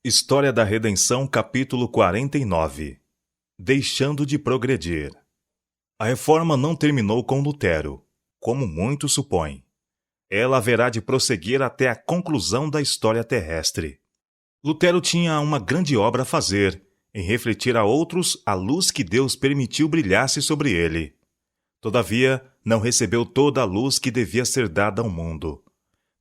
História da Redenção, capítulo 49. Deixando de progredir. A reforma não terminou com Lutero, como muitos supõem. Ela haverá de prosseguir até a conclusão da história terrestre. Lutero tinha uma grande obra a fazer, em refletir a outros a luz que Deus permitiu brilhasse sobre ele. Todavia, não recebeu toda a luz que devia ser dada ao mundo.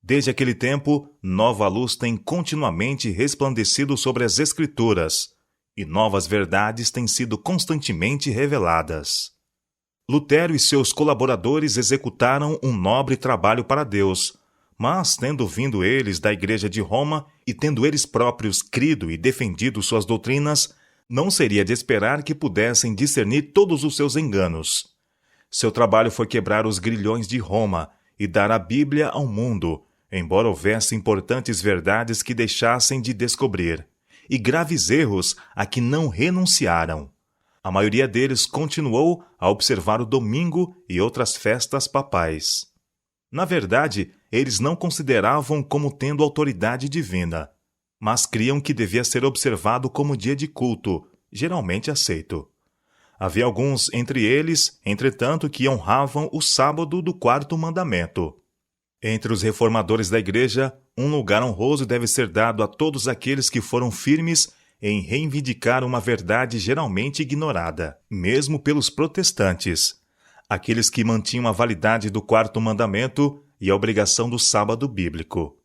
Desde aquele tempo, nova luz tem continuamente resplandecido sobre as Escrituras, e novas verdades têm sido constantemente reveladas. Lutero e seus colaboradores executaram um nobre trabalho para Deus, mas, tendo vindo eles da Igreja de Roma e tendo eles próprios crido e defendido suas doutrinas, não seria de esperar que pudessem discernir todos os seus enganos. Seu trabalho foi quebrar os grilhões de Roma e dar a Bíblia ao mundo, embora houvesse importantes verdades que deixassem de descobrir, e graves erros a que não renunciaram. A maioria deles continuou a observar o domingo e outras festas papais. Na verdade, eles não consideravam como tendo autoridade divina, mas criam que devia ser observado como dia de culto, geralmente aceito. Havia alguns entre eles, entretanto, que honravam o sábado do quarto mandamento. Entre os reformadores da Igreja, um lugar honroso deve ser dado a todos aqueles que foram firmes em reivindicar uma verdade geralmente ignorada, mesmo pelos protestantes, aqueles que mantinham a validade do quarto mandamento e a obrigação do sábado bíblico.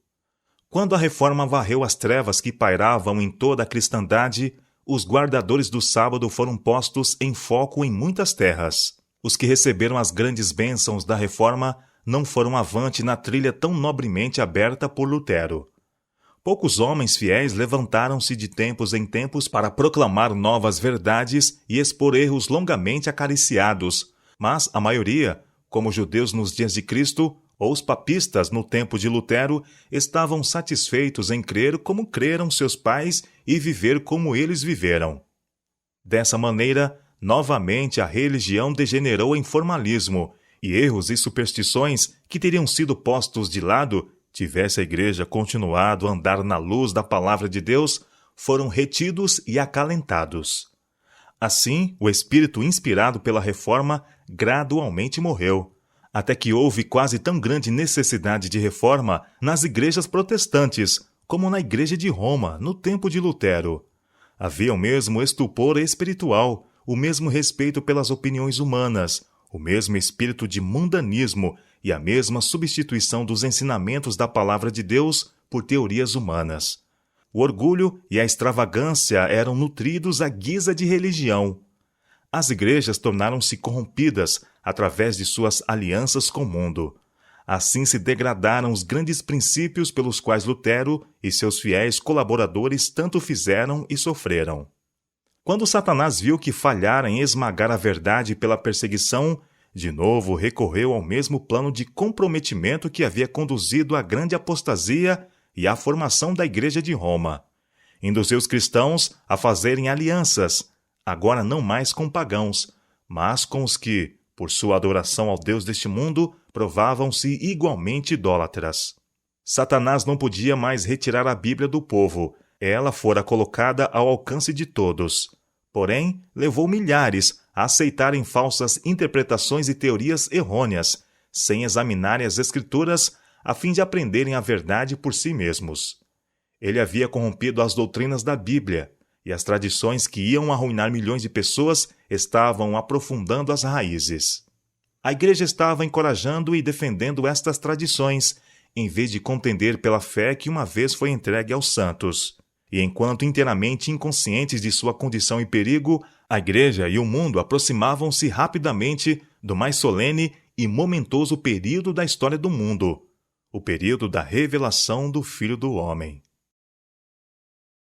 Quando a Reforma varreu as trevas que pairavam em toda a cristandade, os guardadores do sábado foram postos em foco em muitas terras. Os que receberam as grandes bênçãos da Reforma não foram avante na trilha tão nobremente aberta por Lutero. Poucos homens fiéis levantaram-se de tempos em tempos para proclamar novas verdades e expor erros longamente acariciados, mas a maioria, como os judeus nos dias de Cristo, ou os papistas no tempo de Lutero, estavam satisfeitos em crer como creram seus pais e viver como eles viveram. Dessa maneira, novamente a religião degenerou em formalismo, e erros e superstições que teriam sido postos de lado, tivesse a Igreja continuado a andar na luz da Palavra de Deus, foram retidos e acalentados. Assim, o espírito inspirado pela Reforma gradualmente morreu, até que houve quase tão grande necessidade de reforma nas igrejas protestantes, como na Igreja de Roma, no tempo de Lutero. Havia o mesmo estupor espiritual, o mesmo respeito pelas opiniões humanas, o mesmo espírito de mundanismo e a mesma substituição dos ensinamentos da Palavra de Deus por teorias humanas. O orgulho e a extravagância eram nutridos à guisa de religião. As igrejas tornaram-se corrompidas através de suas alianças com o mundo. Assim se degradaram os grandes princípios pelos quais Lutero e seus fiéis colaboradores tanto fizeram e sofreram. Quando Satanás viu que falhara em esmagar a verdade pela perseguição, de novo recorreu ao mesmo plano de comprometimento que havia conduzido à grande apostasia e à formação da Igreja de Roma. Induziu os cristãos a fazerem alianças, agora não mais com pagãos, mas com os que, por sua adoração ao Deus deste mundo, provavam-se igualmente idólatras. Satanás não podia mais retirar a Bíblia do povo. Ela fora colocada ao alcance de todos. Porém, levou milhares a aceitarem falsas interpretações e teorias errôneas, sem examinarem as Escrituras, a fim de aprenderem a verdade por si mesmos. Ele havia corrompido as doutrinas da Bíblia, e as tradições que iam arruinar milhões de pessoas estavam aprofundando as raízes. A Igreja estava encorajando e defendendo estas tradições, em vez de contender pela fé que uma vez foi entregue aos santos. E enquanto inteiramente inconscientes de sua condição e perigo, a Igreja e o mundo aproximavam-se rapidamente do mais solene e momentoso período da história do mundo, o período da revelação do Filho do Homem.